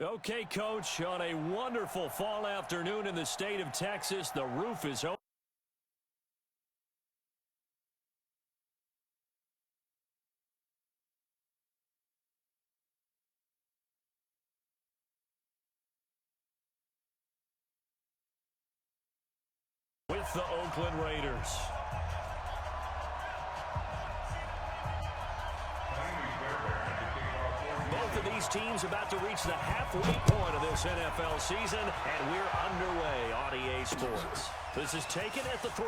Okay, Coach, on a wonderful fall afternoon in the state of Texas, the roof is open. With the Oakland Raiders. Both of these teams about to reach the halfway point of this NFL season, and we're underway on EA Sports. This is taken at the 3.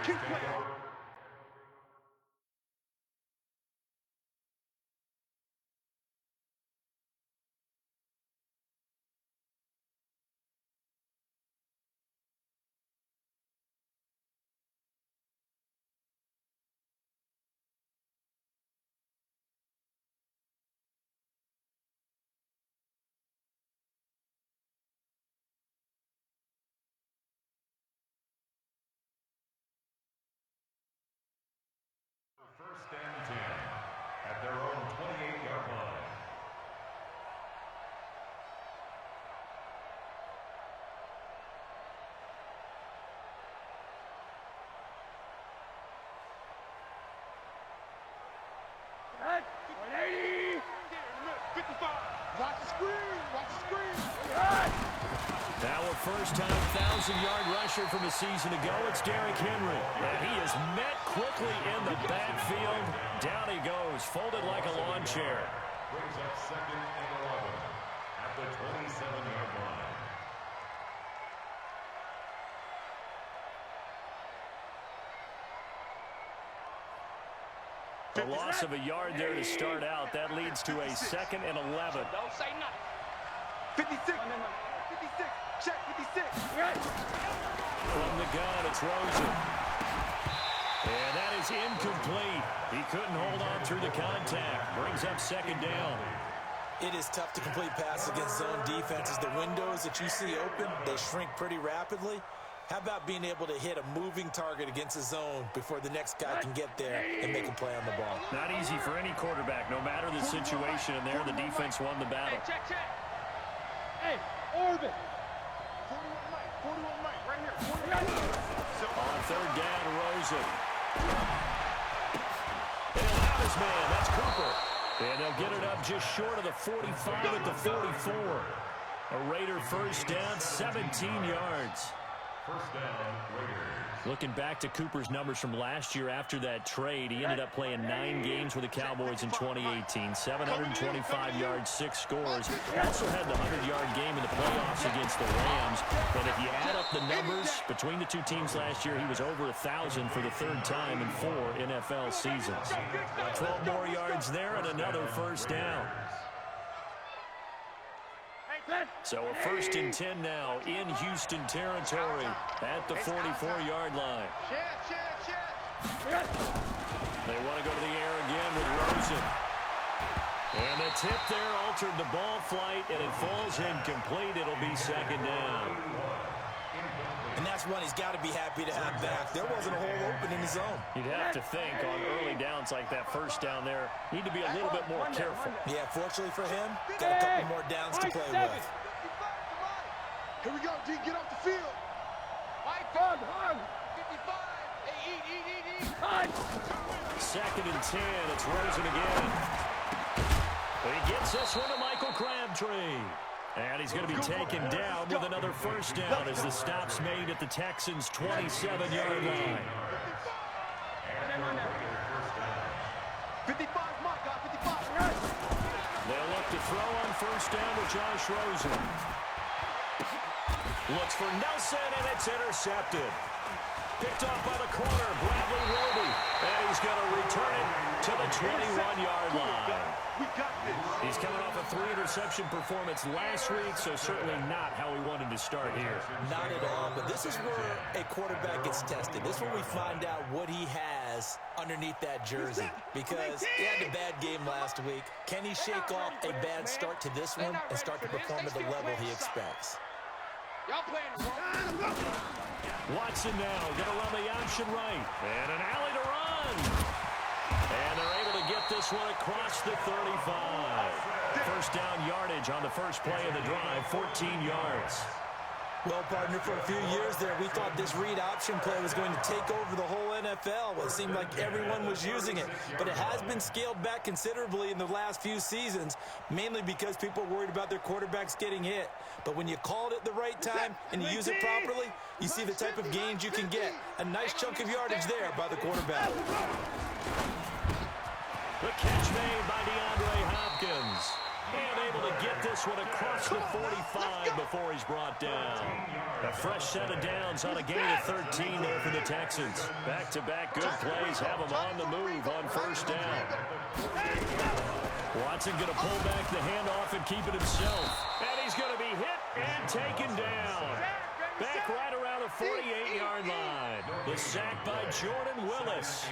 Keep playing. First and 10 at their own 28-yard line. At 180. 55. Watch the screen. Watch the screen. Now a first-time 1,000-yard rusher from a season ago, it's Derrick Henry. And he is met quickly in the backfield. Down he goes, folded like a lawn chair. Brings up second and 11 at the 27-yard line. A loss of a yard there to start out. That leads to a second and 11. Don't say nothing. 56. 56. Check 56. From the gun, it's Rosen. And that is incomplete. He couldn't hold on through the contact. Brings up second down. It is tough to complete passes against zone defenses. The windows that you see open, they shrink pretty rapidly. How about being able to hit a moving target against a zone before the next guy can get there and make a play on the ball? Not easy for any quarterback. No matter the situation in there, the defense won the battle. Hey, check. Hey, orbit. 41 Mike, right here. 41 Mike. On third down, Rosen. He'll have his man. That's Cooper. And they'll get it up just short of the 45 at the 44. A Raider first down, 17 yards. First down, Raiders. Looking back to Cooper's numbers from last year after that trade, he ended up playing 9 games with the Cowboys in 2018. 725 yards, 6 scores. He also had the 100-yard game in the playoffs against the Rams. And if you add up the numbers between the two teams last year, he was over 1,000 for the third time in 4 NFL seasons. 12 more yards there and another first down. So a first and 10 now in Houston territory at the 44-yard line. They want to go to the air again with Rosen. And the tip there altered the ball flight, and it falls incomplete. It'll be second down. And that's one he's got to be happy to have back. There wasn't a hole open in the zone. You'd have to think on early downs like that first down there, need to be a little bit more careful. Yeah, fortunately for him, got a couple more downs to play with. Here we go, D. Get off the field. Mike, hug. 55. Hey, eat. Second and 10. It's Rosen again. He gets this one to Michael Crabtree. And he's going to be taken down with another first down as the stop's made at the Texans' 27-yard line. 55, Mike, 55. They'll look to throw on first down with Josh Rosen. Looks for Nelson, and it's intercepted. Picked off by the corner, Bradley Roby. And he's going to return it to the 21-yard line. We got this. He's coming off a 3-interception performance last week, so certainly not how he wanted to start here. Not at all, but this is where a quarterback gets tested. This is where we find out what he has underneath that jersey. Because he had a bad game last week. Can he shake off a bad start to this one and start to perform at the level he expects? Y'all playing wrong. Watson now going to run the option right. And an alley to run. this one across the 35. First down yardage on the first play of the drive, 14 yards. Well, partner, for a few years there, we thought this read option play was going to take over the whole NFL. It seemed like everyone was using it, but it has been scaled back considerably in the last few seasons, mainly because people are worried about their quarterbacks getting hit. But when you call it at the right time and you use it properly, you see the type of gains you can get. A nice chunk of yardage there by the quarterback. The catch made by DeAndre Hopkins. And able to get this one across the 45 before he's brought down. A fresh set of downs on a gain of 13 there for the Texans. Back-to-back good plays have them on the move on first down. Watson going to pull back the handoff and keep it himself. And he's going to be hit and taken down. Back right around the 48-yard line. The sack by Jordan Willis.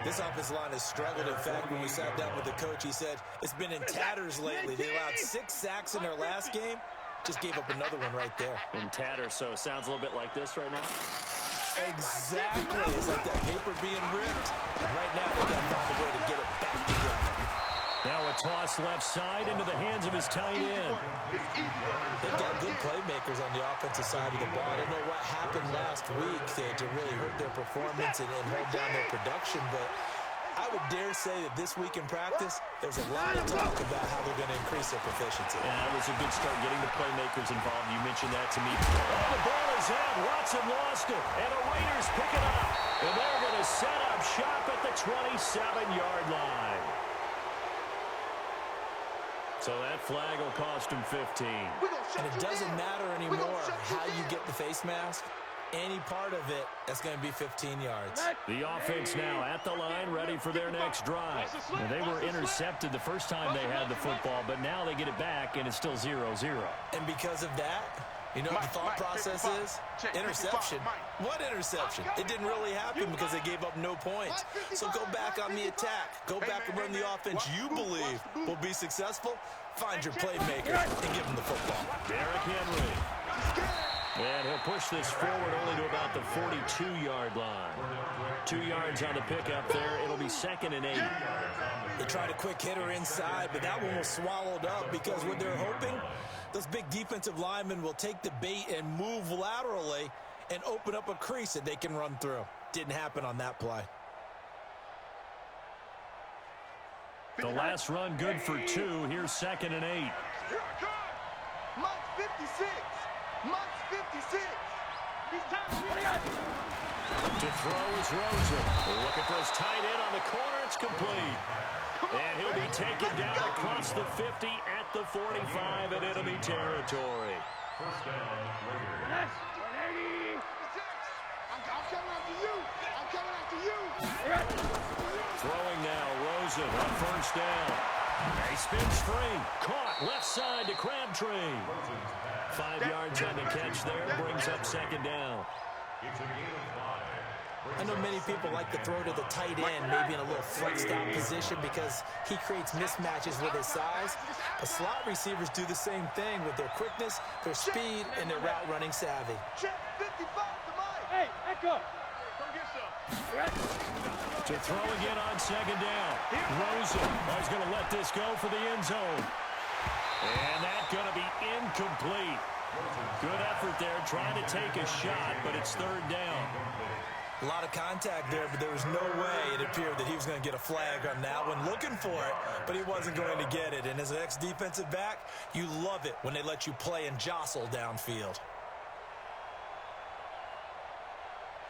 This offensive line has struggled. In fact, when we sat down with the coach, he said it's been in tatters lately. They allowed 6 sacks in their last game. Just gave up another one right there. In tatters, so it sounds a little bit like this right now. Exactly. It's like that paper being ripped. And right now, they've got to find a way to get it back together. Now a toss left side into the hands of his tight end. They've got good playmakers on the offensive side of the ball. I don't know what happened last week to really hurt their performance and hold down their production, but I would dare say that this week in practice, there's a lot of talk about how they're going to increase their proficiency. Yeah, that was a good start getting the playmakers involved. You mentioned that to me. Oh, the ball is out. Watson lost it, and the Raiders pick it up. And they're going to set up shop at the 27-yard line. So that flag will cost him 15. And it doesn't matter anymore how you get the face mask. Any part of it, that's going to be 15 yards. The offense now at the line, ready for their next drive. And they were intercepted the first time they had the football, but now they get it back, and it's still 0-0. And because of that, you know what the thought process is? Interception. What interception? It didn't really happen because they gave up no points. So go back on the attack. Go back and run the offense you believe will be successful. Find your playmaker and give him the football. Derrick Henry. And he'll push this forward only to about the 42-yard line. 2 yards on the pickup there. It'll be 2nd and 8. They tried a quick hitter inside, but that one was swallowed up because what they're hoping, those big defensive linemen will take the bait and move laterally and open up a crease that they can run through. Didn't happen on that play. The last run good for 2. Here's 2nd and 8. Here I come. Mike 56. Mike 56. To throw is Rosen. Looking for his tight end on the corner. It's complete. And he'll be taken down across the 50 at the 45 in enemy territory. First down, Raiders. I'm coming after you. I'm coming after you. Throwing now, Rosen on first down. And he spins free. Caught left side to Crabtree. 5 yards on the catch there. Brings up 2nd down. It's a gain of 5. I know many people like to throw to the tight end, maybe in a little flexed out position because he creates mismatches with his size. But slot receivers do the same thing with their quickness, their speed, and their route running savvy. Check 55 to Mike. Hey, echo. Come get some. To throw again on 2nd down. Rosen is going to let this go for the end zone. And that's going to be incomplete. Good effort there, trying to take a shot, but it's 3rd down. A lot of contact there, but there was no way it appeared that he was going to get a flag on that one. Looking for it, but he wasn't going to get it. And as an ex-defensive back, you love it when they let you play and jostle downfield.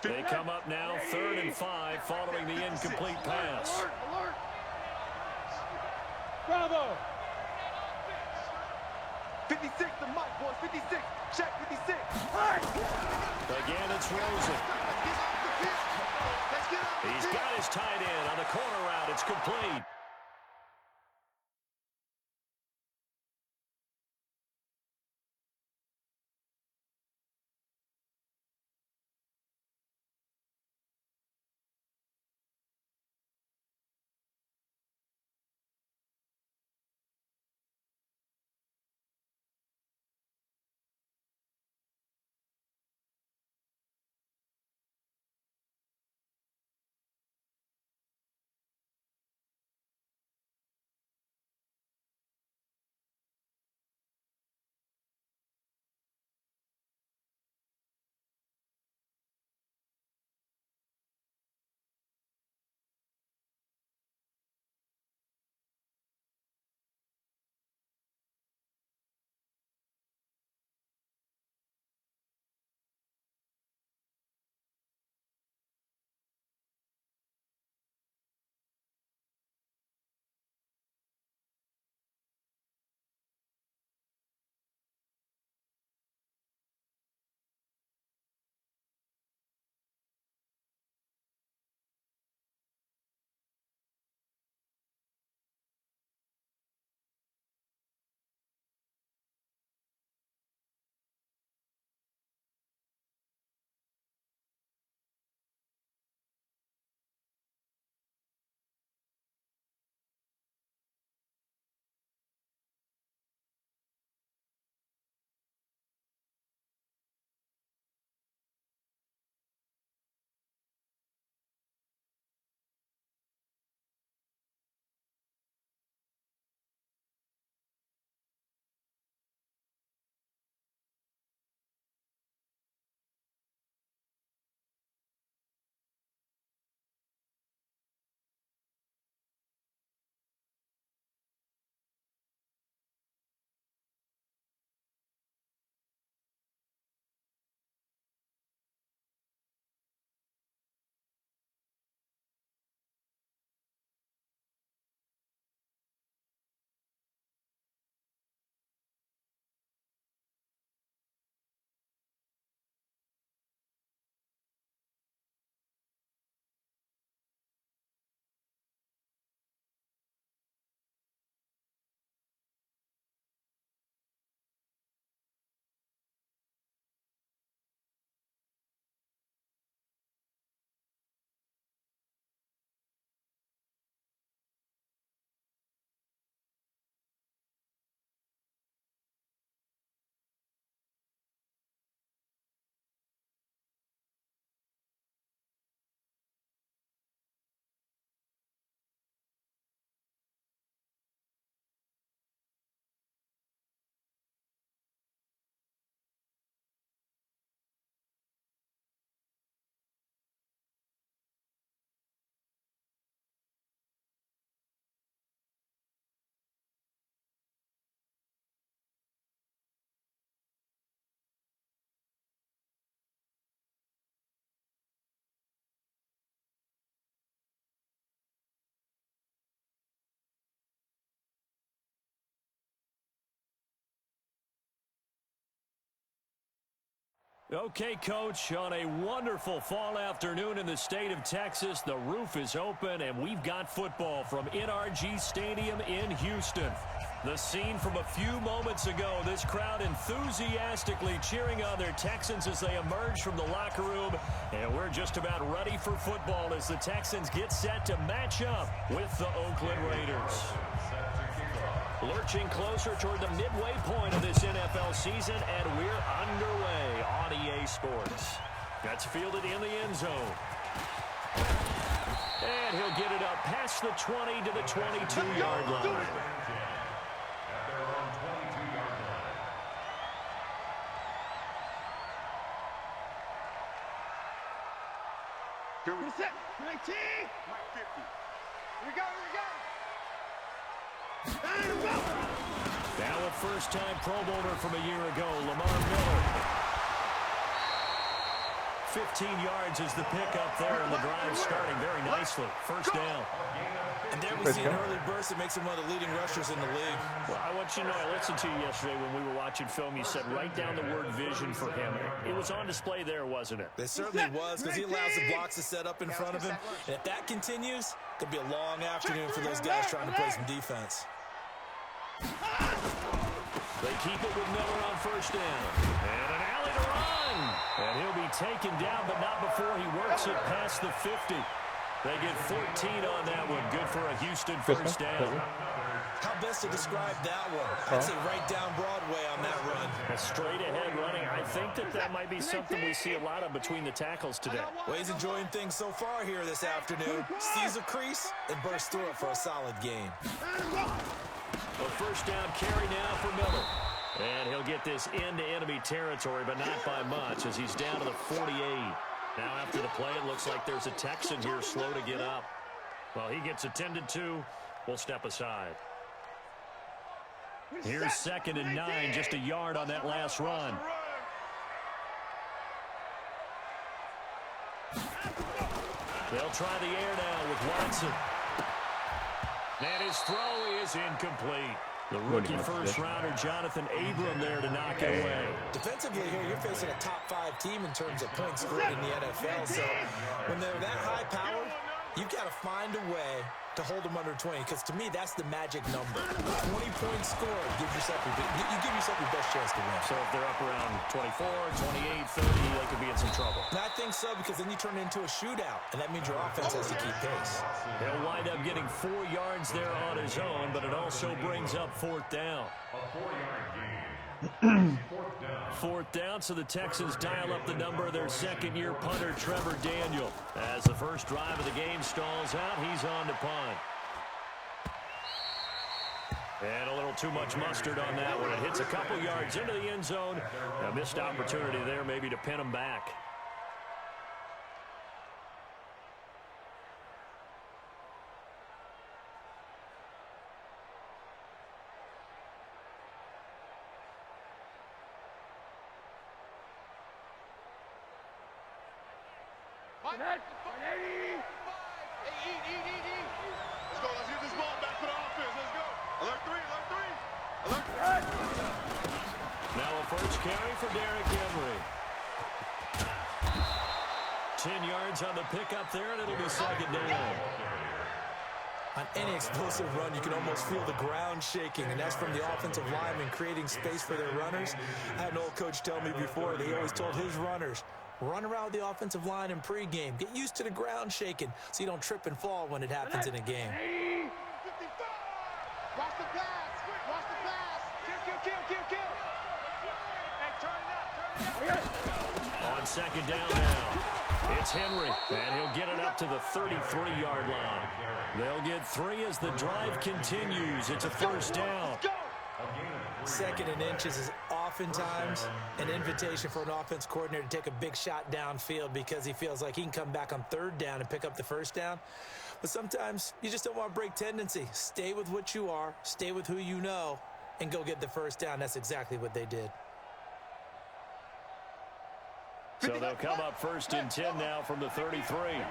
They come up now 3rd and 5 following the incomplete pass. Alert. Bravo. 56 to Mike, boys. 56. Check 56. Again, it's Rosen. He's got his tight end on the corner route. It's complete. Okay, Coach, on a wonderful fall afternoon in the state of Texas, the roof is open, and we've got football from NRG Stadium in Houston. The scene from a few moments ago, this crowd enthusiastically cheering on their Texans as they emerge from the locker room, and we're just about ready for football as the Texans get set to match up with the Oakland Raiders. Lurching closer toward the midway point of this NFL season, and we're underway on EA Sports. That's fielded in the end zone. And he'll get it up past the 20 to the 22-yard line. Here we set. 19. 50. Here we go. Now a first-time Pro Bowler from a year ago, Lamar Miller. 15 yards is the pickup there, and the drive starting very nicely. First down. And there we see an early burst that makes him one of the leading rushers in the league. Well, I want you to know, I listened to you yesterday when we were watching film. You said write down the word vision for him. It was on display there, wasn't it? It certainly was, because he allows the blocks to set up in front of him. And if that continues, it could be a long afternoon for those guys trying to play some defense. They keep it with Miller on first down. And an alley to run. And he'll be taken down, but not before he works it past the 50. They get 14 on that one. Good for a Houston first down. How best to describe that one? I'd say right down Broadway on that run. A straight ahead running. I think that might be something we see a lot of between the tackles today. Well, he's enjoying things so far here this afternoon. Sees a crease and bursts through it for a solid gain. A first down carry now for Miller. And he'll get this into enemy territory, but not by much as he's down to the 48. Now after the play, it looks like there's a Texan here slow to get up. Well, he gets attended to. We'll step aside. Here's 2nd and 9, just a yard on that last run. They'll try the air now with Watson. And his throw is incomplete. The rookie first-rounder, Jonathan Abram, there to knock it away. Defensively here, you're facing a top-5 team in terms of points scored in the NFL. So when they're that high-powered, you've got to find a way to hold them under 20, because to me, that's the magic number. 20 points scored, you give yourself your best chance to win. So if they're up around 24, 28, 30, they could be in some trouble. And I think so, because then you turn it into a shootout, and that means your offense has to keep pace. He'll wind up getting 4 yards there on his own, but it also brings up 4th down. A 4-yard gain. 4th down, so the Texans dial up the number of their second-year punter, Trevor Daniel. As the first drive of the game stalls out, he's on to punt. And a little too much mustard on that one. It hits a couple yards into the end zone. A missed opportunity there maybe to pin him back. Let's go. Let's get this ball back for the offense. Let's go. Alert 3. Alert 3. Now a first carry for Derrick Henry. 10 yards on the pickup there, and it'll be 2nd down. On any explosive run, you can almost feel the ground shaking, and that's from the offensive linemen creating space for their runners. I had an old coach tell me before that he always told his runners, run around the offensive line in pregame. Get used to the ground shaking so you don't trip and fall when it happens in a game. 55. Watch the pass. Watch the pass. Kill. Hey, turn it up. On 2nd down now, it's Henry, and he'll get it up to the 33-yard line. They'll get 3 as the drive continues. It's a first down. 2nd and inches is oftentimes an invitation for an offense coordinator to take a big shot downfield because he feels like he can come back on 3rd down and pick up the first down. But sometimes you just don't want to break tendency. Stay with what you are, stay with who you know, and go get the first down. That's exactly what they did. So they'll come up 1st and 10 now from the 33.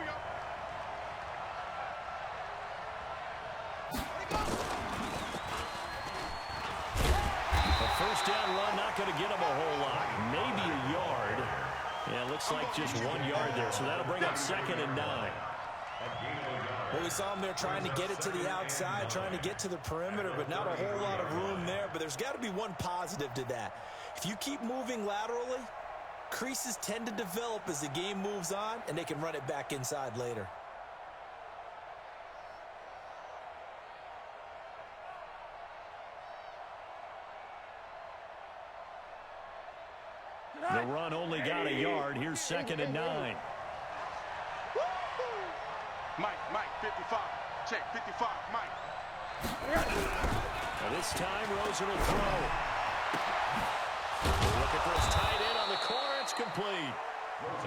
A first down run, not going to get him a whole lot. Maybe a yard. Yeah, it looks like just 1 yard there, so that'll bring up 2nd and 9. Well, we saw him there trying to get it to the outside, trying to get to the perimeter, but not a whole lot of room there. But there's got to be one positive to that. If you keep moving laterally, creases tend to develop as the game moves on, and they can run it back inside later. The run only got a yard. Here's 2nd and 9. Mike, 55. Check, 55, Mike. And this time, Rosen will throw. Look at this tight end on the corner. It's complete.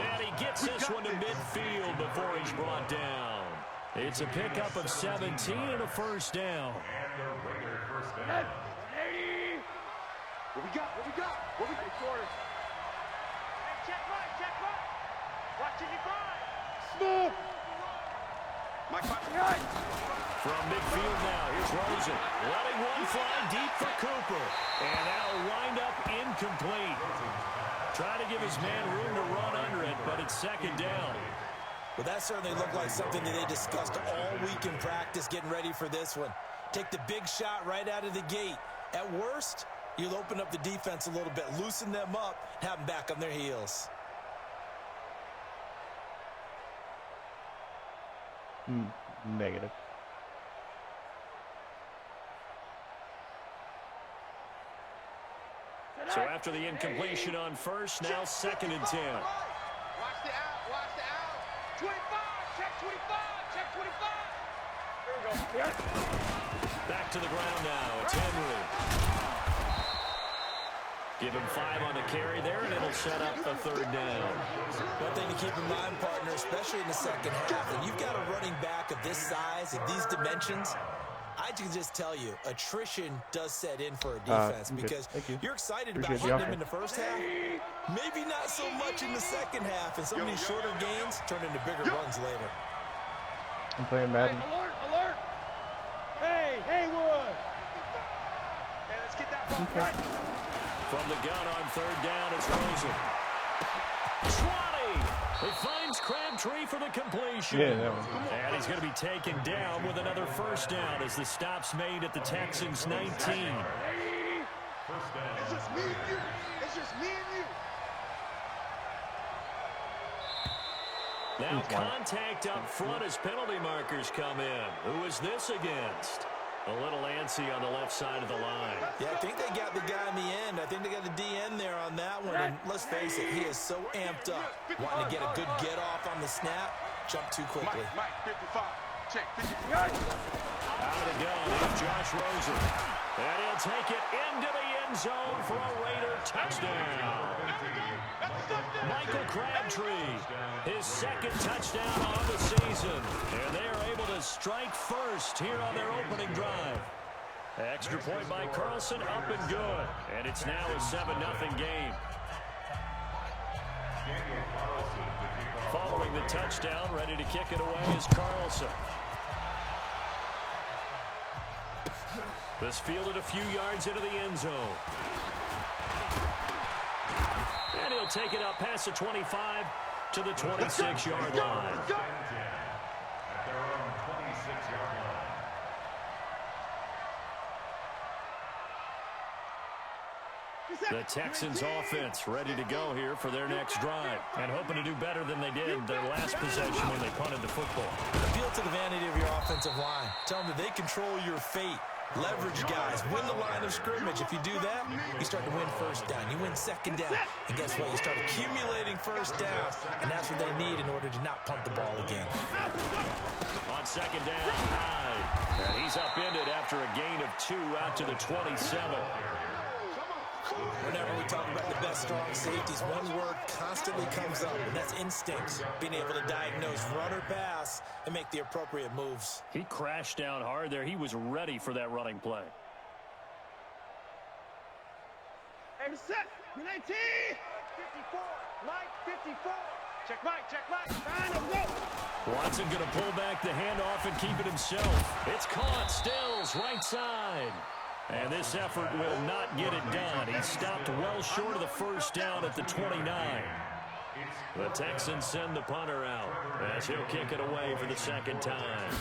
And he gets this one to midfield before he's brought down. It's a pickup of 17 and a first down. What we got? Check right. Watch it, you Smooth. Mike, From midfield now, here's Rosen. Letting one fly deep for Cooper. And that'll wind up incomplete. Trying to give his man room to run under it, but it's 2nd down. Well, that certainly looked like something that they discussed all week in practice getting ready for this one. Take the big shot right out of the gate. At worst, you'll open up the defense a little bit, loosen them up, have them back on their heels. Negative. So after the incompletion on first, now 2nd and 10. Watch the out. 25, check 25. There we go. Back to the ground now. It's Henry. Give him 5 on the carry there, and it'll set up a 3rd down. One thing to keep in mind, partner, especially in the second half, and you've got a running back of this size, of these dimensions, I can just tell you, attrition does set in for a defense because you're excited about hitting him in the first half. Maybe not so much in the second half, and some of these shorter gains turn into bigger runs later. I'm playing Madden. Alert! Hey, Haywood! Hey, let's get that ball right. From the gun on 3rd down, it's Rosen. 20! He finds Crabtree for the completion. Yeah, that one. And he's going to be taken down with another first down as the stop's made at the Texans' 19. It's just me and you. Now contact up front as penalty markers come in. Who is this against? A little antsy on the left side of the line. Yeah, I think they got the guy in the end. I think they got the DN there on that one. And let's face it, he is so amped up, wanting to get a good get off on the snap, jump too quickly. Mike, 55. Check, 55. Out of the gun is Josh Rosen. And he'll take it into the end zone for a Raider touchdown. Michael Crabtree, his 2nd touchdown on the season. And they are able to strike first here on their opening drive. Extra point by Carlson, up and good. And it's now a 7-0 game. Following the touchdown, ready to kick it away is Carlson. This fielded a few yards into the end zone. And he'll take it up past the 25 to the 26-yard line. The Texans offense ready to go here for their next drive and hoping to do better than they did their last possession when they punted the football. Appeal to the vanity of your offensive line. Tell them that they control your fate. Leverage guys. Win the line of scrimmage. If you do that, you start to win first down. You win 2nd down. And guess what? You start accumulating first downs. And that's what they need in order to not punt the ball again. On 2nd down, Hyde. And he's upended after a gain of 2 out to the 27. Whenever we talk about the best strong safeties, one word constantly comes up, and that's instinct. Being able to diagnose run or pass and make the appropriate moves. He crashed down hard there. He was ready for that running play. Hey, set. 19. 54. Mike, 54. Check Mike. Trying to go. Watson going to pull back the handoff and keep it himself. It's caught. Stills right side. And this effort will not get it done. He stopped well short of the first down at the 29. The Texans send the punter out as he'll kick it away for the second time.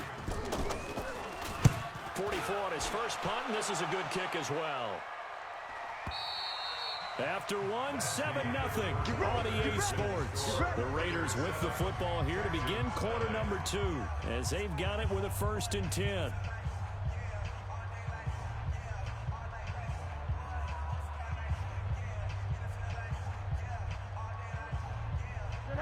44 on his first punt, and this is a good kick as well. After one, 7-0 on EA Sports. The Raiders with the football here to begin quarter number 2 as they've got it with a 1st and 10.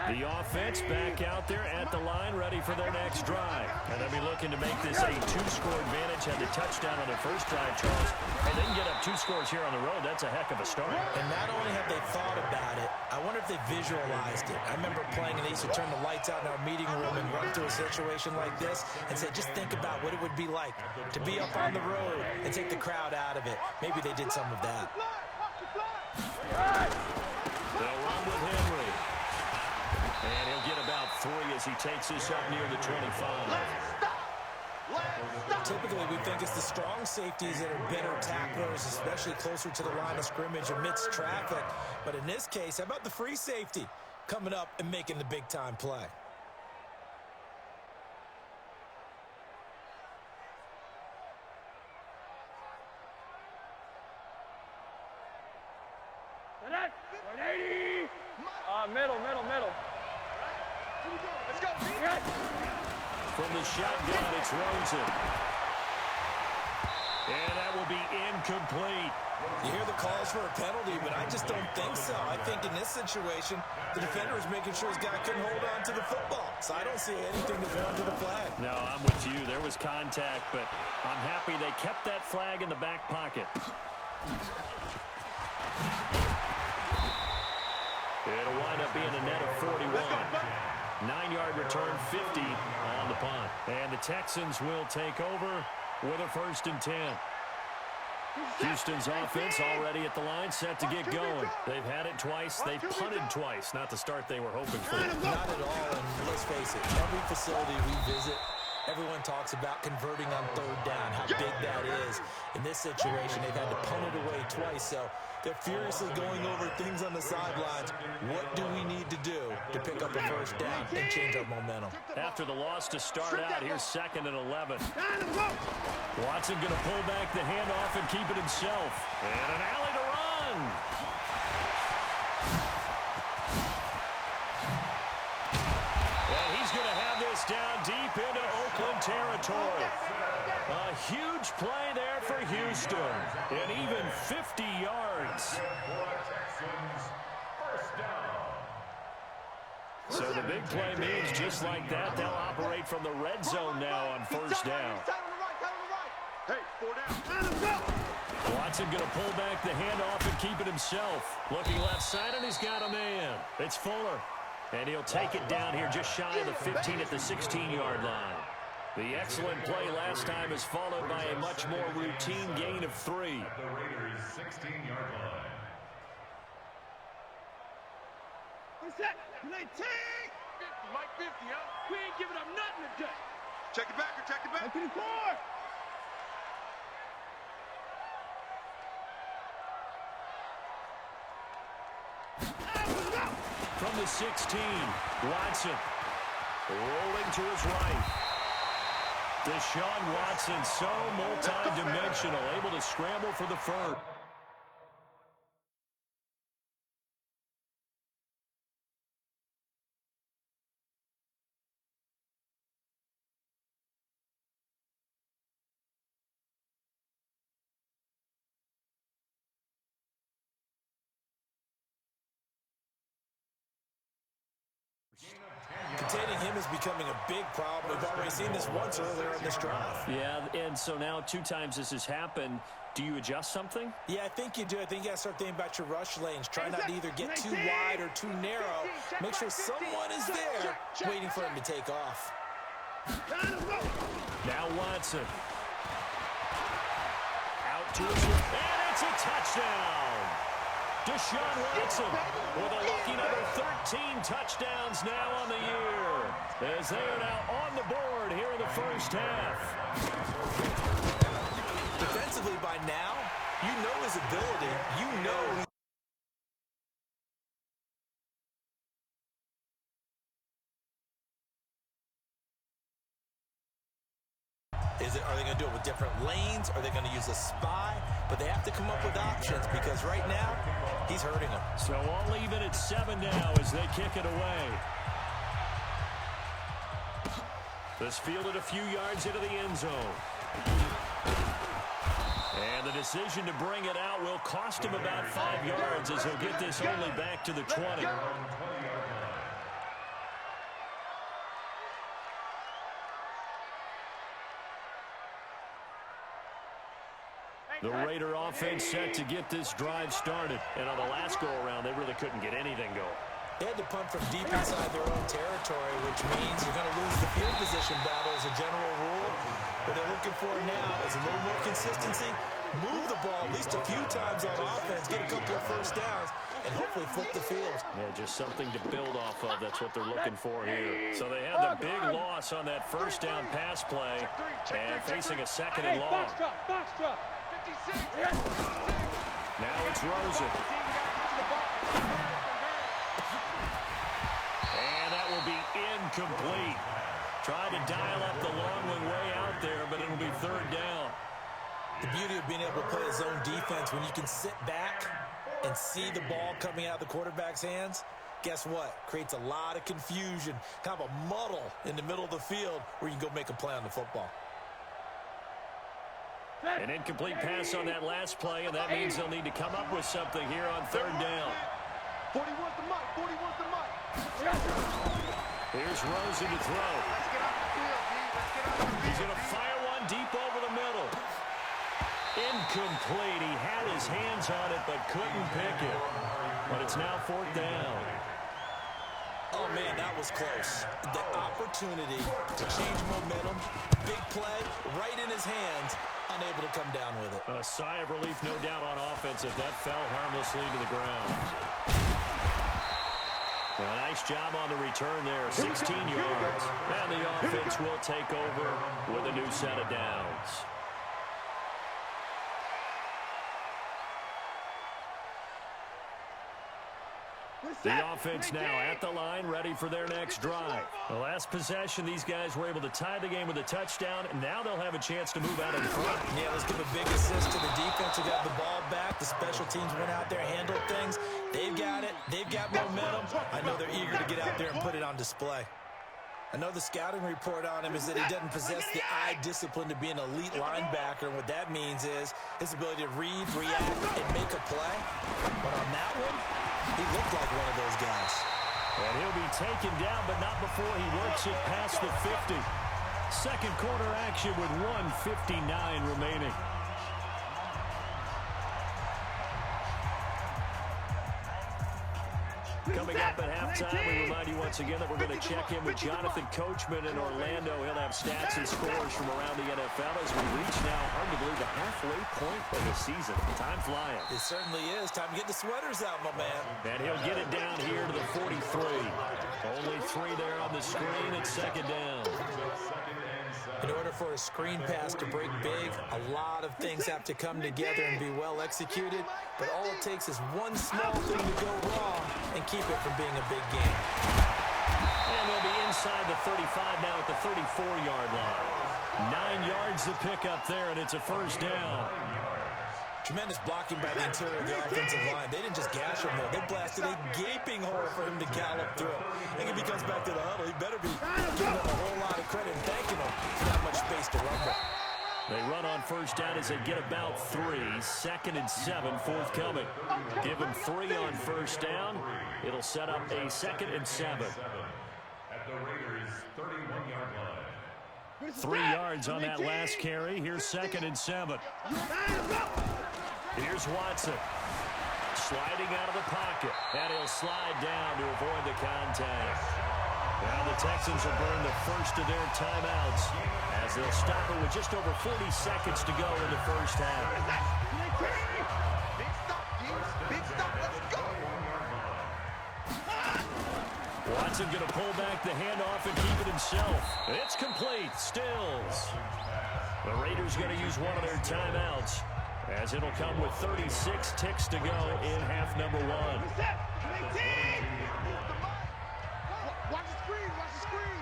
The offense back out there at the line, ready for their next drive. And they'll be looking to make this a 2-score advantage. Had the touchdown on their first drive, Charles. And they can get up 2 scores here on the road. That's a heck of a start. And not only have they thought about it, I wonder if they visualized it. I remember playing, and they used to turn the lights out in our meeting room and run to a situation like this and say, just think about what it would be like to be up on the road and take the crowd out of it. Maybe they did some of that. They'll run with Henry. And he'll get about 3 as he takes this up near the 25. Typically, we think it's the strong safeties that are better tacklers, especially closer to the line of scrimmage amidst traffic. But in this case, how about the free safety coming up and making the big-time play? Middle. Let's go. From the shotgun, it's Rosen. And that will be incomplete. You hear the calls for a penalty, but I just don't think so. I think in this situation, the defender is making sure his guy couldn't hold on to the football. So I don't see anything to run to the flag. No, I'm with you. There was contact, but I'm happy they kept that flag in the back pocket. It'll wind up being a net of 41. 9-yard return, 50 on the punt. And the Texans will take over with a 1st and 10. Houston's offense already at the line, set to get going. They've had it twice. They've punted twice. Not the start they were hoping for. Not at all, and let's face it, every facility we visit, everyone talks about converting on 3rd down, how big that is. In this situation, they've had to punt it away twice, so they're furiously going over things on the sidelines. What do we need to do to pick up a 1st down and change our momentum? After the loss to start out, here's 2nd and 11. Watson going to pull back the handoff and keep it himself. And an alley to run. And he's going to have this down deep into Oakland territory. A huge play there for Houston. And even 50 yards. So the big play means just like that, they'll operate from the red zone now on 1st down. Hey, 4 down. Watson going to pull back the handoff and keep it himself. Looking left side, and he's got a man. It's Fuller. And he'll take it down here just shy of the 15 at the 16-yard line. The excellent play last time is followed by a much more routine gain of 3. The Raiders' 16-yard line. What's that? 19! 50, Mike 50, huh? We ain't giving up nothing today. Check it back. 54! From the 16, Watson rolling to his right. Deshaun Watson, so multi-dimensional, able to scramble for the first. Containing him is becoming a big problem. We've already seen this once earlier in this drive. Yeah, and so now 2 times this has happened. Do you adjust something? Yeah, I think you do. I think you got to start thinking about your rush lanes. Try not to either get too wide or too narrow. Make sure someone is there waiting for him to take off. Now Watson. Out to his right, and it's a touchdown. Deshaun Watson with a lucky number 13 touchdowns now on the year, as they are now on the board here in the first half. Defensively by now, you know his ability. You know Are they going to do it with different lanes? Are they going to use a spy? But they have to come up with options because right now, he's hurting them. So all even at 7 now as they kick it away. This fielded a few yards into the end zone. And the decision to bring it out will cost him about 5 yards as he'll get this only back to the 20. The Raider offense set to get this drive started. And on the last go-around, they really couldn't get anything going. They had to punt from deep inside their own territory, which means you're going to lose the field position battle as a general rule. What they're looking for now is a little more consistency, move the ball at least a few times on offense, get a couple of first downs, and hopefully flip the field. Yeah, just something to build off of. That's what they're looking for here. So they had the big loss on that first down pass play and facing a second and long. Box drop. 56. Now it's Rosen. And that will be incomplete. Tried to dial up the long one way out there, but it'll be third down. The beauty of being able to play a zone defense when you can sit back and see the ball coming out of the quarterback's hands, guess what? Creates a lot of confusion, kind of a muddle in the middle of the field where you can go make a play on the football. An incomplete pass on that last play, and that means they'll need to come up with something here on third down. 40 wants the mic. 40 wants the mic. Here's Rosen to throw. Let's get off the field, D. Let's get off the field. He's going to fire one deep over the middle. Incomplete. He had his hands on it, but couldn't pick it. But it's now fourth down. Oh, man, that was close. The opportunity to change momentum, big play, right in his hands, unable to come down with it. A sigh of relief, no doubt, on offense if that fell harmlessly to the ground. Well, nice job on the return there, 16 yards. And the offense will take over with a new set of downs. The offense now at the line, ready for their next drive. The last possession, these guys were able to tie the game with a touchdown, and now they'll have a chance to move out in front. Yeah, let's give a big assist to the defense who got the ball back. The special teams went out there, handled things. They've got it. They've got momentum. I know they're eager to get out there and put it on display. I know the scouting report on him is that he doesn't possess the eye discipline to be an elite linebacker. And what that means is his ability to read, react, and make a play. But on that one, he looked like one of those guys. And he'll be taken down, but not before he works it past the 50. Second quarter action with 1:59 remaining. Coming up at halftime, we remind you once again that we're going to check in with Jonathan Coachman in Orlando. He'll have stats and scores from around the NFL as we reach now, hard to believe, the halfway point of the season. Time flying. It certainly is. Time to get the sweaters out, my man. And he'll get it down here to the 43. Only 3 there on the screen at second down. In order for a screen pass to break big, a lot of things have to come together and be well executed. But all it takes is one small thing to go wrong and keep it from being a big game. And they'll be inside the 35 now at the 34-yard line. 9 yards to pick up there, and it's a first down. Tremendous blocking by the interior of the offensive line. They didn't just gash him, though. They blasted a gaping hole for him to gallop through. I think if he comes back to the huddle, he better be giving them a whole lot of credit and thanking them for that much space to run with. They run on first down as they get about 3. 2nd and 7 forthcoming. Give them 3 on first down. It'll set up a 2nd and 7. At the Raiders' 31-yard line. 3 yards on that last carry. Here's 2nd and 7. Here's Watson. Sliding out of the pocket. And he'll slide down to avoid the contact. Now the Texans will burn the first of their timeouts as they'll stop it with just over 40 seconds to go in the first half. Big stop, D. Big stop. Let's go. Watson going to pull back the handoff and keep it himself. It's complete. Stills. The Raiders going to use one of their timeouts as it'll come with 36 ticks to go in half number 1. Watch the screen. Watch the screen.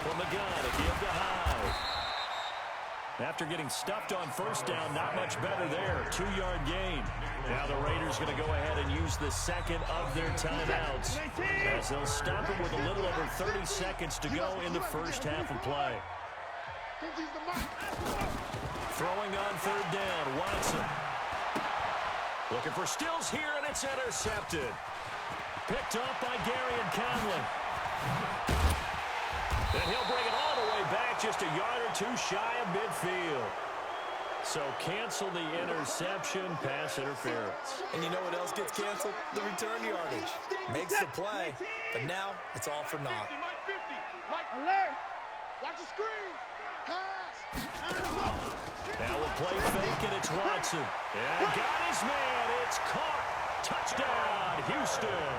From the gun, a give to Hyde. After getting stuffed on first down, not much better there. 2-yard gain. Now the Raiders going to go ahead and use the second of their timeouts, as they'll stop it with a little over 30 seconds to go in the first half of play. Throwing on third down, Watson. Looking for Stills here, and it's intercepted. Picked off by Gary and Conlon. And he'll bring it all the way back, just a yard or two shy of midfield. So cancel the interception, pass interference. And you know what else gets canceled? The return yardage. Makes the play, but now it's all for naught. Alert! Watch the screen! Pass! Now we'll play fake, and it's Watson. And got his man. It's caught. Touchdown, Houston.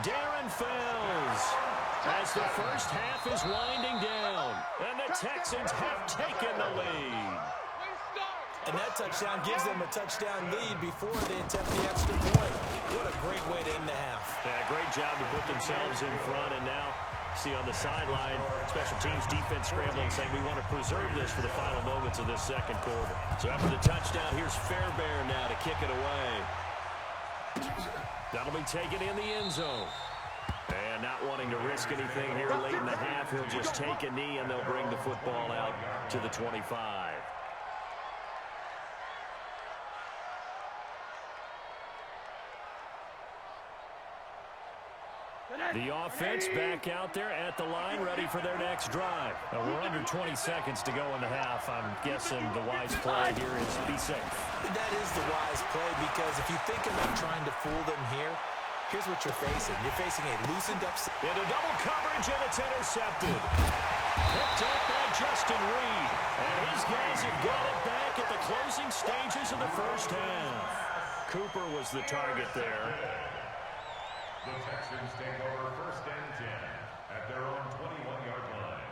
Darren Fells. As the first half is winding down, and the Texans have taken the lead. And that touchdown gives them a touchdown lead before they attempt the extra point. What a great way to end the half. Yeah, great job to put themselves in front, and now see on the sideline, special teams defense scrambling, saying we want to preserve this for the final moments of this second quarter. So after the touchdown, here's Fairbairn now to kick it away. That'll be taken in the end zone. And not wanting to risk anything here late in the half, he'll just take a knee, and they'll bring the football out to the 25. The offense back out there at the line, ready for their next drive. Now we're under 20 seconds to go in the half. I'm guessing the wise play here is be safe. That is the wise play, because if you think about trying to fool them here, here's what you're facing. You're facing a loosened up... Into double coverage, and it's intercepted. Picked up by Justin Reed. And his guys have got it back at the closing stages of the first half. Cooper was the target there. The Texans take over first and 10 at their own 21-yard line.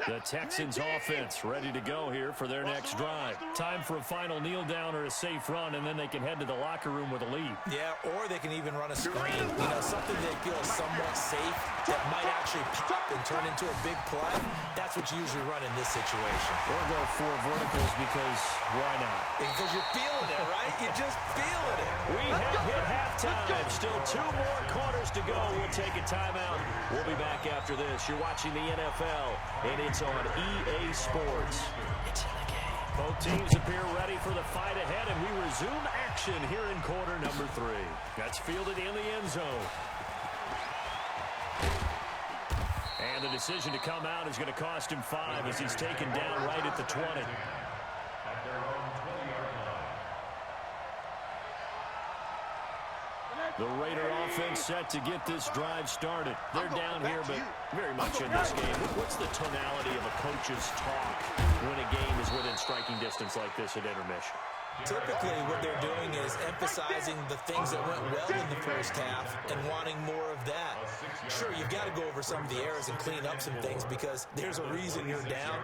The Texans offense ready to go here for their next drive. Time for a final kneel down or a safe run, and then they can head to the locker room with a lead. Yeah, or they can even run a screen. You know, something they feel somewhat safe that might actually pop and turn into a big play. That's what you usually run in this situation. Or go for verticals, because why not? Because you're feeling it, right? You're just feeling it. We have hit halftime. Still 2 more quarters to go. We'll take a timeout. We'll be back after this. You're watching the NFL, and it's on EA Sports. It's in the game. Both teams appear ready for the fight ahead, and we resume action here in quarter number 3. That's fielded in the end zone. And the decision to come out is going to cost him 5 as he's taken down right at the 20. At their own 20-yard line. The Raider offense set to get this drive started. They're down here, but very much in this game. What's the tonality of a coach's talk when a game is within striking distance like this at intermission? Typically, what they're doing is emphasizing the things that went well in the first half and wanting more of that. Sure, you've got to go over some of the errors and clean up some things, because there's a reason you're down.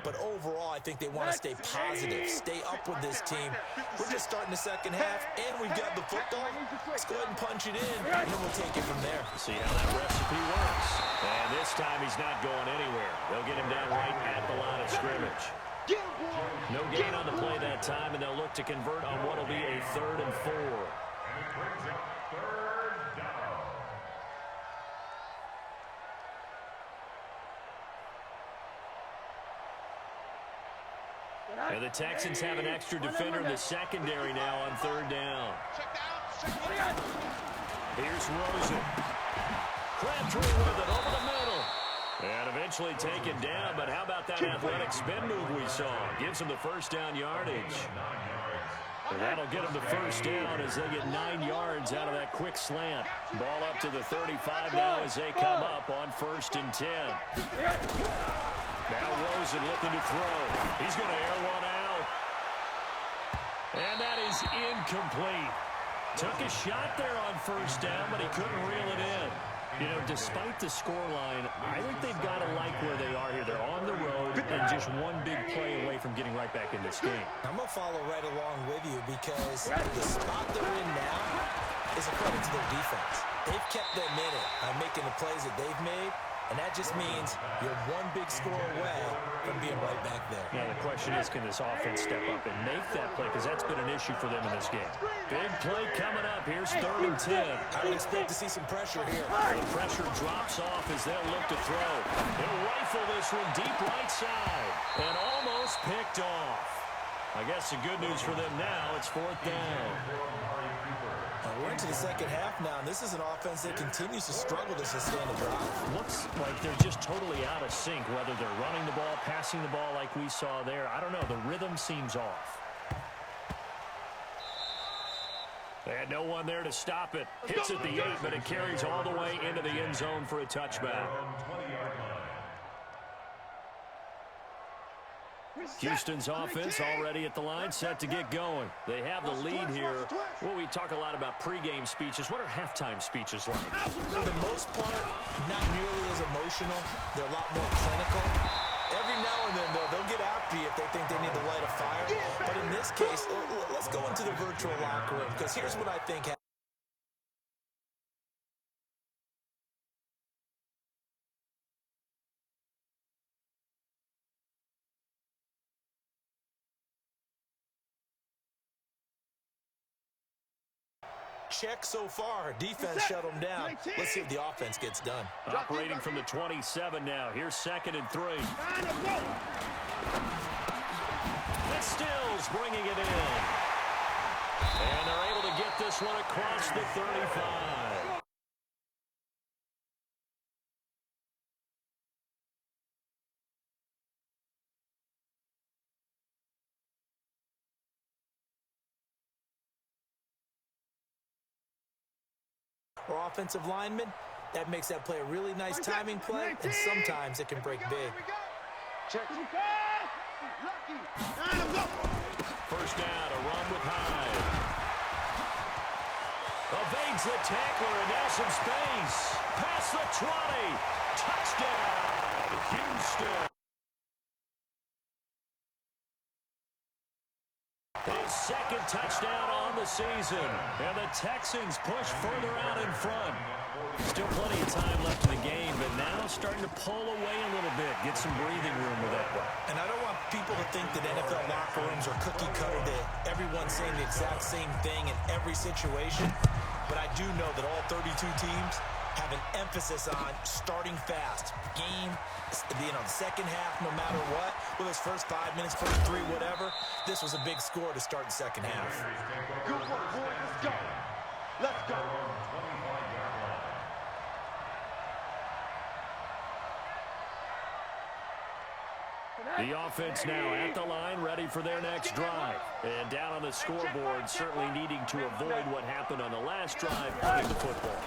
But overall, I think they want to stay positive, stay up with this team. We're just starting the second half, and we've got the football. Let's go ahead and punch it in, and then we'll take it from there. See how that recipe works. And this time he's not going anywhere. They'll get him down right at the line of scrimmage. No gain on the play that time, and they'll look to convert on what will be a 3rd and 4. And it brings up third down. And the Texans have an extra defender in the secondary now on 3rd down. Here's Rosen. Crabtree with it over the middle. And eventually taken down, but how about that athletic spin move we saw? Gives him the first down yardage. And that'll get them the first down as they get 9 yards out of that quick slant. Ball up to the 35 now as they come up on 1st and 10. Now Rosen looking to throw. He's going to air one out. And that is incomplete. Took a shot there on 1st down, but he couldn't reel it in. You know, despite the scoreline, I think they've got to like where they are here. They're on the road and just one big play away from getting right back in this game. I'm going to follow right along with you, because the spot they're in now is a credit to their defense. They've kept them in it by making the plays that they've made, And that just means you're one big score away from being right back there. Yeah, the question is, can this offense step up and make that play? Because that's been an issue for them in this game. Big play coming up. Here's 3rd and 10. I would expect to see some pressure here. The pressure drops off as they'll look to throw. They'll rifle this one deep right side. And almost picked off. I guess the good news for them now, it's 4th down. We're into the second half now, and this is an offense that continues to struggle to sustain a drive. Looks like they're just totally out of sync, whether they're running the ball, passing the ball like we saw there. I don't know. The rhythm seems off. They had no one there to stop it. Hits at the 8, but it carries all the way into the end zone for a touchback. Houston's offense already at the line, set to get going. They have the lead here. Well, we talk a lot about pregame speeches. What are halftime speeches like? For the most part, not nearly as emotional. They're a lot more clinical. Every now and then, though, they'll get after you if they think they need to light a fire. But in this case, let's go into the virtual locker room, because here's what I think happens. Check so far. Defense shut them down. Let's see if the offense gets done. Operating from the 27 now. Here's 2nd and 3. And Stills bringing it in. And they're able to get this one across the 35. Or offensive lineman, that makes that play a really nice timing play, and sometimes it can break big. Check. First down, a run with Hyde. Evades the tackler, and now some space. Past the 20. Touchdown, Houston. His 2nd touchdown on the season. And the Texans push further out in front. Still plenty of time left in the game, but now starting to pull away a little bit. Get some breathing room with that one. And I don't want people to think that NFL locker rooms are cookie cutter, that everyone's saying the exact same thing in every situation. But I do know that all 32 teams have an emphasis on starting fast. Game, the second half, no matter what, whether it's first 5 minutes, first 3, whatever, this was a big score to start the second half. Good work, boys. Let's go. Let's go. The offense now at the line, ready for their next drive. And down on the scoreboard, certainly needing to avoid what happened on the last drive, punting the football.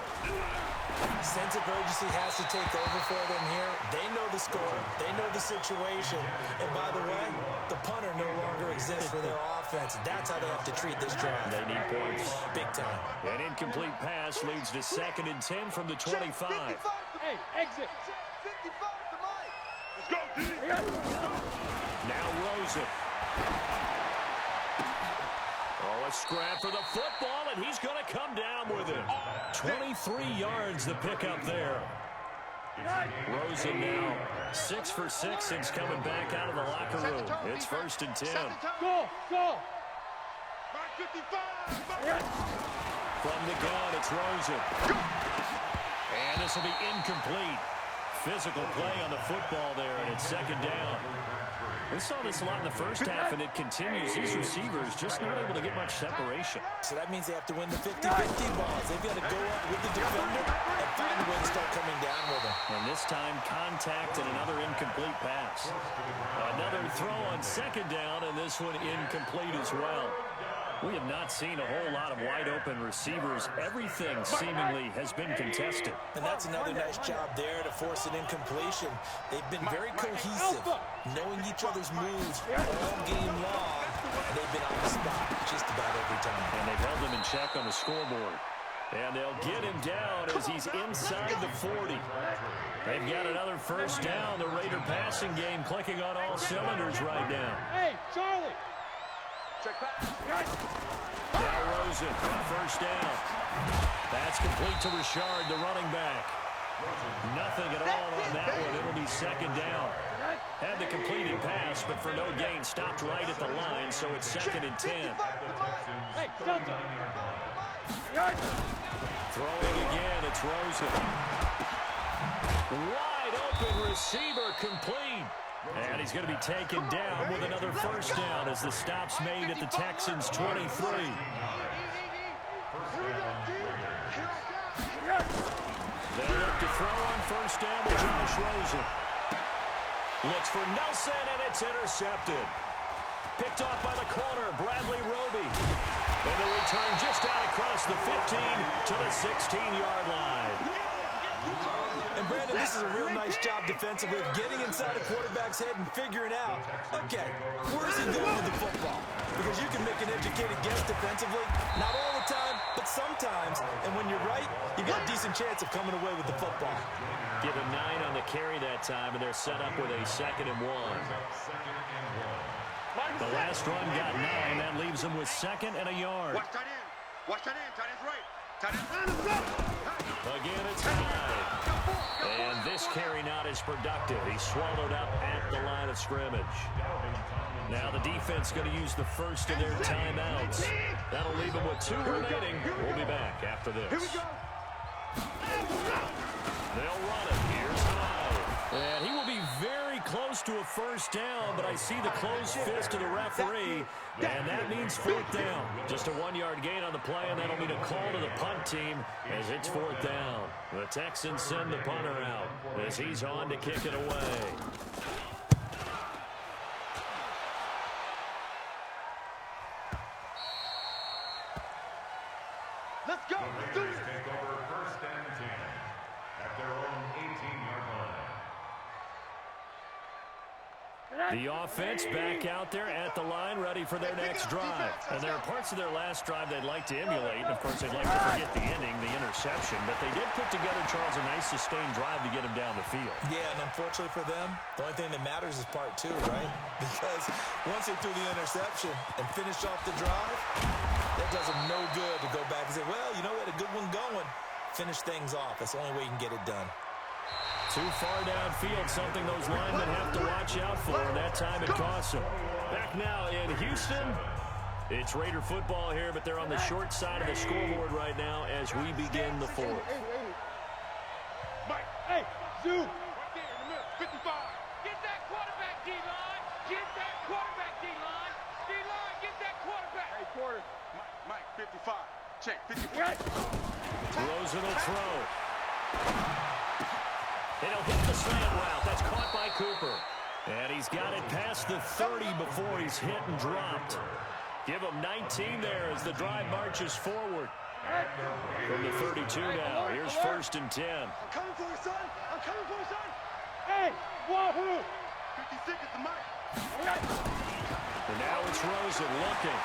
Sense of urgency has to take over for them here. They know the score. They know the situation. And by the way, the punter no longer exists for their offense. That's how they have to treat this drive. They need points. Big time. An incomplete pass leads to 2nd and 10 from the 25. Hey, exit. 55 to Mike. Let's go, D. Now Rosen. Oh, a scrap for the football, and he's going to come down with it. 23 yards the pickup there. Rosen now 6 for 6 since coming back out of the locker room. It's 1st and 10. Go, go. Mark 55. From the gun, it's Rosen. And this will be incomplete. Physical play on the football there, and it's 2nd down. We saw this a lot in the first half, and it continues. These receivers just not able to get much separation. So that means they have to win the 50-50 balls. They've got to go up with the defender and find a way to start coming down with them. And this time, contact and another incomplete pass. Another throw on 2nd down, and this one incomplete as well. We have not seen a whole lot of wide-open receivers. Everything seemingly has been contested. And that's another nice job there to force an incompletion. They've been very cohesive, knowing each other's moves all game long, and they've been on the spot just about every time. And they've held them in check on the scoreboard. And they'll get him down as he's inside the 40. They've got another first down. The Raider passing game clicking on all cylinders right now. Hey, Charlie. Check pass. Now Rosen, first down. That's complete to Richard, the running back. nothing at all on that one. It'll be second down. Had the completed pass, but for no gain, stopped right at the line, so it's second and 10. Hey, Delta. Throwing again, it's Rosen. Wide open receiver, complete. And he's going to be taken down with another first down as the stop's made at the Texans' 23. They'll look to throw on first down to Josh Rosen. Looks for Nelson, and it's intercepted. Picked off by the corner, Bradley Roby. And the return just out across the 15 to the 16-yard line. And Brandon, this is a real nice job defensively of getting inside a quarterback's head and figuring out, okay, where is he going with the football? Because you can make an educated guess defensively, not all the time, but sometimes. And when you're right, you got a decent chance of coming away with the football. Give him 9 on the carry that time, and they're set up with a 2nd and 1. The last run got 9. That leaves them with 2nd and a yard. Watch tight end. Watch tight end. Tight end's right. Tight end's right. Again, it's high. And this carry not as productive. He's swallowed up at the line of scrimmage. Now the defense going to use the first of their timeouts. That'll leave them with 2 remaining. We'll be back after this. Here we go. They'll run it. Here's high. And he will be very close to a first down, but I see the closed fist of the referee, and that means 4th down. Just a 1-yard gain on the play, and that'll mean a call to the punt team as it's 4th down. The Texans send the punter out as he's on to kick it away. Let's go. Let's do it. Take over first and 10 at their own 18-yard line. The offense back out there at the line, ready for their next drive. And there are parts of their last drive they'd like to emulate. And, of course, they'd like to forget the ending, the interception. But they did put together, Charles, a nice sustained drive to get him down the field. Yeah, and unfortunately for them, the only thing that matters is part 2, right? Because once they threw the interception and finished off the drive, that does them no good to go back and say, well, you know, we had a good one going. Finish things off. That's the only way you can get it done. Too far downfield, something those linemen have to watch out for, and that time it costs them. Back now in Houston, it's Raider football here, but they're on the short side of the scoreboard right now as we begin the 4th. Mike. Hey, Zoo. Right there in the middle. 55. Get that quarterback, D-line. Get that quarterback, D-line. D-line, get that quarterback. Hey, quarter. Mike, 55. Check, 55. Rosen will throw. And he'll hit the slant route. That's caught by Cooper. And he's got it past the 30 before he's hit and dropped. Give him 19 there as the drive marches forward. From the 32 now, here's 1st and 10. I'm coming for you, son. I'm coming for you, son. Hey, Wahoo. 56 at the mic. And now it's Rosen looking.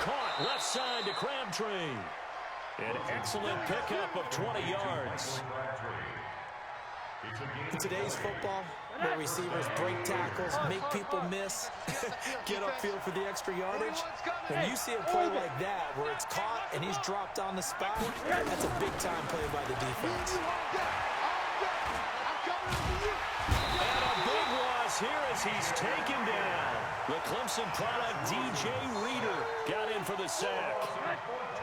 Caught left side to Crabtree. An excellent pickup of 20 yards. In today's football, where receivers break tackles, make people miss, get upfield for the extra yardage, when you see a play like that where it's caught and he's dropped on the spot, that's a big-time play by the defense. And a big loss here as he's taken down. The Clemson product, DJ Reader, got in for the sack.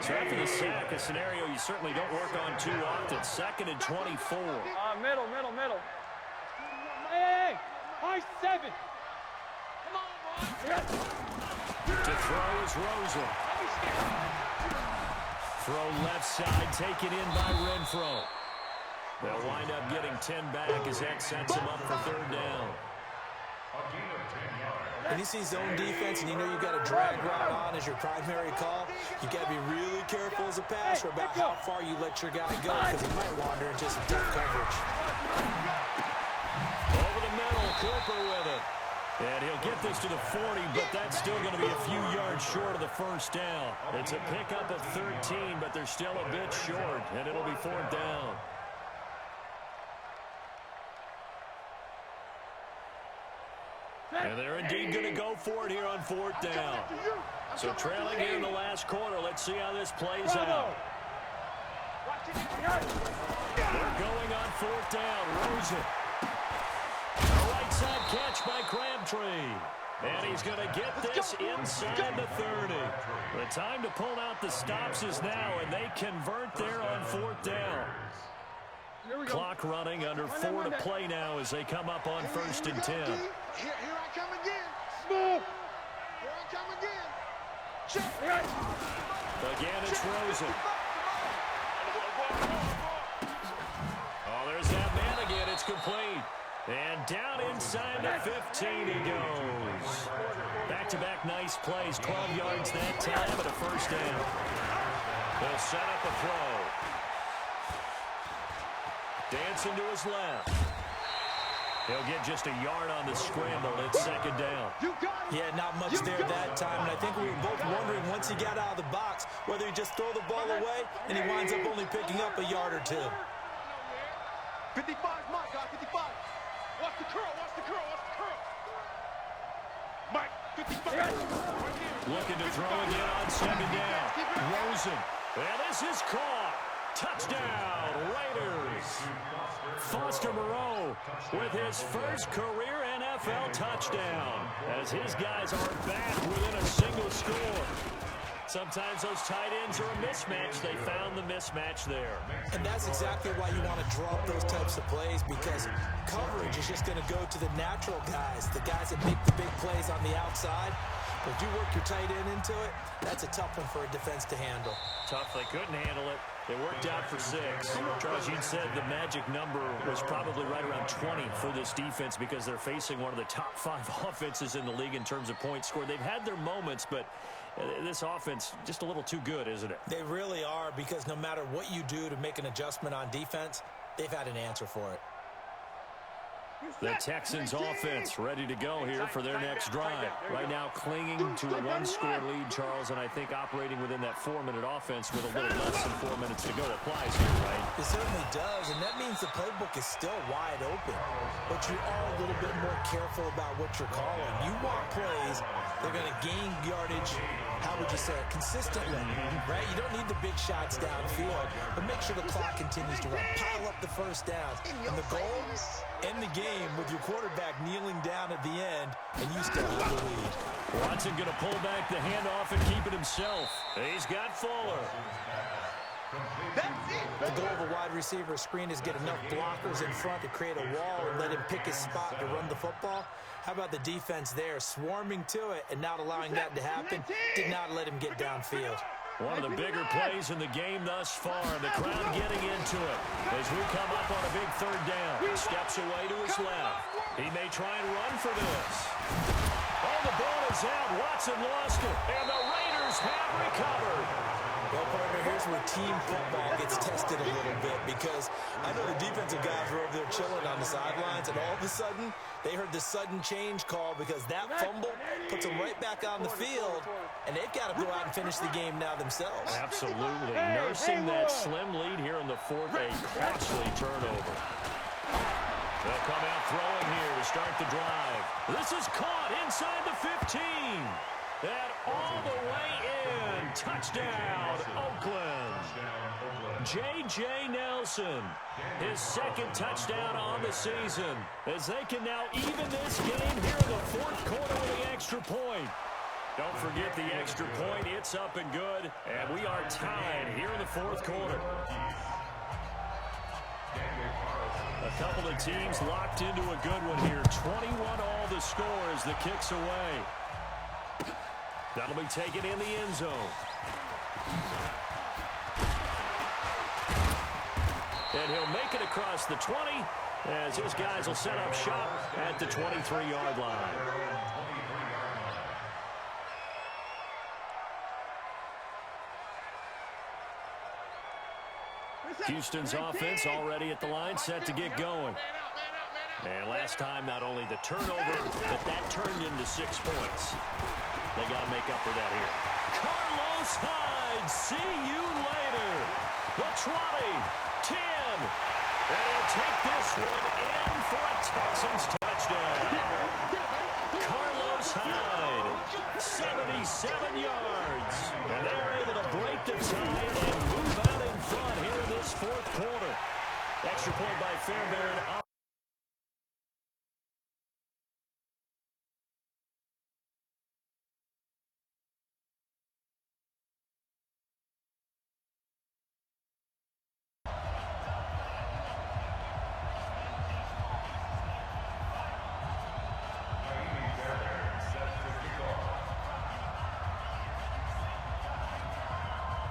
So after the sack, a scenario you certainly don't work on too often. 2nd and 24. Middle. Hey, high 7. Come on, boy. To throw is Rosen. Throw left side, taken in by Renfro. They'll wind up getting 10 back as that sets them up for 3rd down. When you see zone defense and you know you've got a drag route on as your primary call, you got to be really careful as a passer about how far you let your guy go because he might wander into some tough coverage. Over the middle, Cooper with it. And he'll get this to the 40, but that's still going to be a few yards short of the first down. It's a pickup of 13, but they're still a bit short, and it'll be 4th down. And they're indeed going to go for it here on 4th down. So trailing here in the last quarter, let's see how this plays out. They're going on 4th down. Rosen. A right side catch by Crabtree. And he's going to get this inside the 30. The time to pull out the stops is now, and they convert there on 4th down. Clock running, under 4 to play now as they come up on 1st and 10. Here I come again. Smooth. Here I come again. Check. Again, it's Rosen. Oh, there's that man again. It's complete. And down inside the 15 he goes. Back-to-back nice plays. 12 yards that time and a 1st down. They'll set up a throw. Dancing to his left. He'll get just a yard on the scramble. It's 2nd down. Yeah, not much there that time. And I think we were both wondering once he got out of the box whether he just throw the ball away and he winds up only picking up a yard or 2. 55, my guy, 55. Watch the curl, watch the curl, watch the curl. Mike, 55. Looking to throw again on 2nd down. Rosen. And this is caught. Touchdown, Raiders. Foster Moreau with his first career NFL touchdown as his guys are back within a single score. Sometimes those tight ends are a mismatch. They found the mismatch there. And that's exactly why you want to draw up those types of plays, because coverage is just going to go to the natural guys, the guys that make the big plays on the outside. But if you work your tight end into it, that's a tough one for a defense to handle. Tough. They couldn't handle it. They worked out for 6. Charles, you'd said the magic number was probably right around 20 for this defense because they're facing one of the top 5 offenses in the league in terms of points scored. They've had their moments, but this offense just a little too good, isn't it? They really are, because no matter what you do to make an adjustment on defense, they've had an answer for it. The Texans offense ready to go here for their next drive. Right now clinging to a 1-score lead, Charles, and I think operating within that 4-minute offense with a little less than 4 minutes to go applies here, right? It certainly does, and that means the playbook is still wide open. But you are a little bit more careful about what you're calling. You want plays they're going to gain yardage, how would you say it, consistently, right? You don't need the big shots downfield, but make sure the clock continues to run. Pile up the 1st downs. And the goal, end the game with your quarterback kneeling down at the end, and you still have the lead. Watson going to pull back the handoff and keep it himself. He's got Fuller. The goal of a wide receiver screen is get enough blockers in front to create a wall and let him pick his spot to run the football. How about the defense there, swarming to it and not allowing that to happen? Did not let him get downfield. One of the bigger plays in the game thus far. The crowd getting into it as we come up on a big 3rd down. Steps away to his left. He may try and run for this. Oh, the ball is out. Watson lost it, and the Raiders have recovered. Well, partner, here's where team football gets tested a little bit, because I know the defensive guys were over there chilling on the sidelines, and all of a sudden, they heard the sudden change call because that fumble puts them right back on the field, and they've got to go out and finish the game now themselves. Absolutely. Nursing that slim lead here in the 4th, a costly turnover. They'll come out throwing here to start the drive. This is caught inside the 15. And all the way in. Touchdown, Oakland. J.J. Nelson, his 2nd touchdown on the season, as they can now even this game here in the 4th quarter with the extra point. Don't forget the extra point. It's up and good, and we are tied here in the 4th quarter. A couple of teams locked into a good one here. 21 all the score as the kick's away. That'll be taken in the end zone. And he'll make it across the 20 as his guys will set up shop at the 23-yard line. Houston's offense already at the line, set to get going. And last time, not only the turnover, but that turned into 6 points. They got to make up for that here. Carlos Hyde, see you later. The 20, 10, and he'll take this one in for a Texans touchdown. Carlos Hyde, 77 yards. And they're able to break the tie and move out in front here in this 4th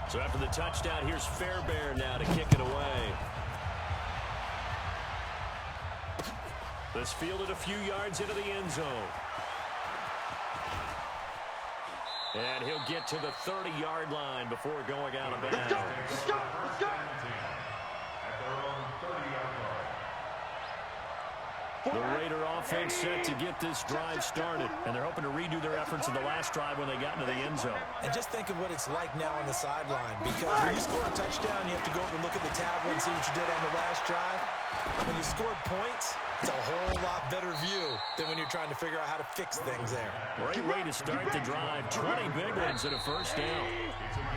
So after the touchdown, here's Fairbairn now to kick it away. This fielded a few yards into the end zone. And he'll get to the 30-yard line before going out of bounds. Let's go! Let's go! At their own 30-yard line. The Raider offense set to get this drive started, and they're hoping to redo their efforts in the last drive when they got into the end zone. And just think of what it's like now on the sideline, because when you score a touchdown, you have to go over and look at the tablet and see what you did on the last drive. When you scored points, it's a whole lot better view than when you're trying to figure out how to fix things there. Great way to start the drive. 20 big ones and a first down.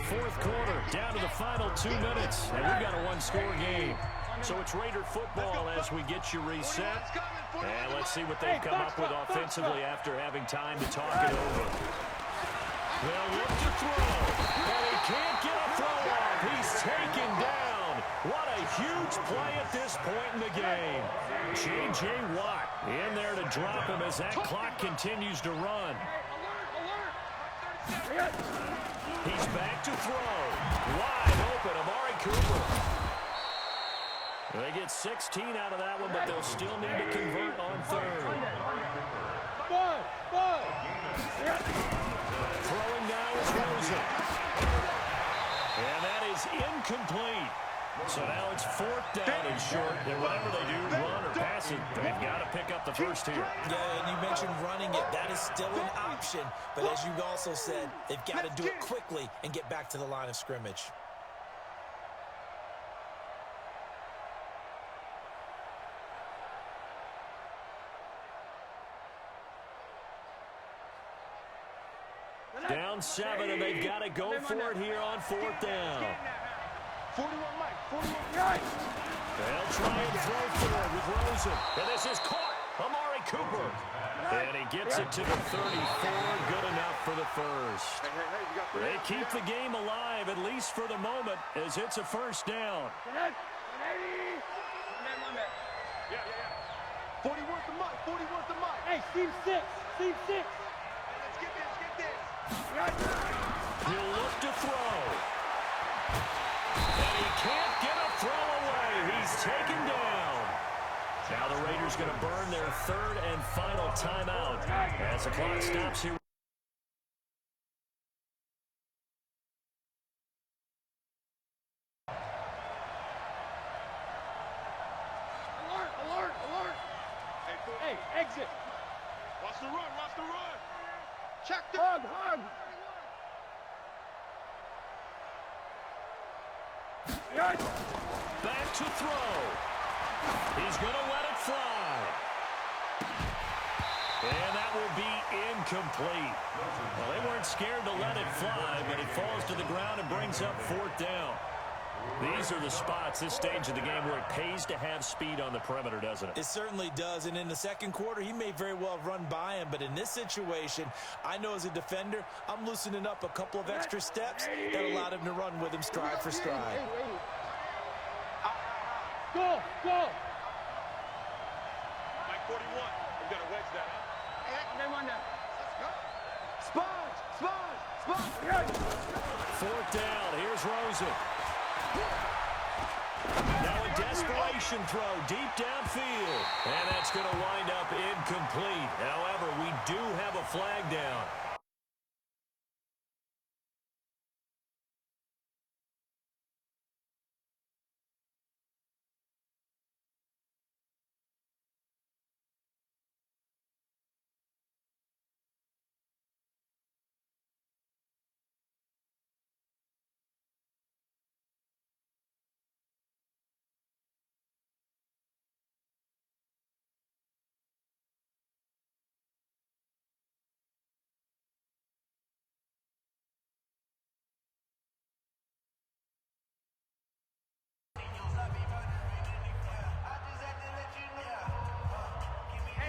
Fourth quarter, down to the final 2 minutes, and we've got a one-score game. So it's Raider football as we get you reset. And let's see what they've come up with offensively after having time to talk it over. They'll look to throw, and he can't get a throw off. He's taken down. What a huge play at this point in the game. J.J. Watt in there to drop him as that clock continues to run. He's back to throw. Wide open, Amari Cooper. They get 16 out of that one, but they'll still need to convert on third. Throwing now is Rosen. And that is incomplete. So now it's fourth down and short. And whatever they do, run or pass it, they've got to pick up the first here. Yeah, and you mentioned running it. That is still an option. But as you also said, they've got to do it quickly and get back to the line of scrimmage. Down 7, and they've got to go for it here on fourth down. 41 Mike, 41 yards. They'll try and throw forward with Rosen. And this is caught. Amari Cooper. And he gets it to the 34. Good enough for the first. They keep the game alive, at least for the moment, as it's a first down. 40 worth the Mike, 40 worth the Mike. Hey, Steve 6. Steve 6. Let's get this. He'll look to throw. And he can't get a throw away. He's taken down. Now the Raiders going to burn their third and final timeout as the clock stops here. Alert. Hey, exit. Watch the run. Check the Hug. Back to throw. He's going to let it fly. And that will be incomplete. Well, they weren't scared to let it fly, but it falls to the ground and brings up fourth down. These are the spots, this stage of the game, where it pays to have speed on the perimeter, doesn't it? It certainly does, and in the second quarter, he may very well have run by him, but in this situation, I know as a defender, I'm loosening up a couple of extra steps that allowed him to run with him stride for stride. Go. Mike 41. We got to wedge that, Sponge. Fourth down, here's Rosen. Now a desperation throw deep downfield. And that's going to wind up incomplete. However, we do have a flag down.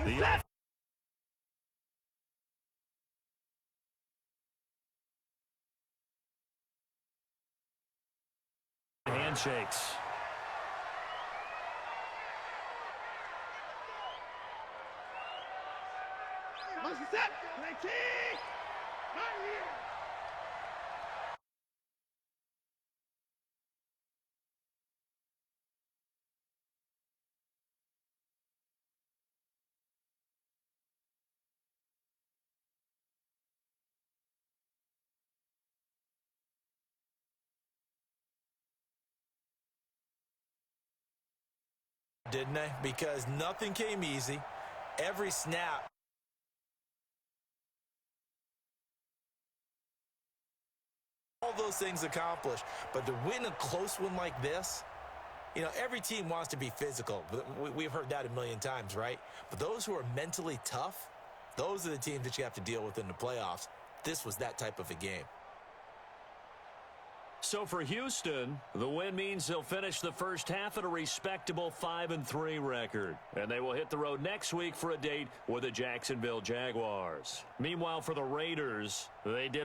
The handshakes. Motion set. 19. didn't they? Because nothing came easy. Every snap. All those things accomplished. But to win a close one like this, you know, every team wants to be physical. We've heard that a million times, right? But those who are mentally tough, those are the teams that you have to deal with in the playoffs. This was that type of a game. So for Houston, the win means they'll finish the first half at a respectable 5-3 record. And they will hit the road next week for a date with the Jacksonville Jaguars. Meanwhile, for the Raiders, they did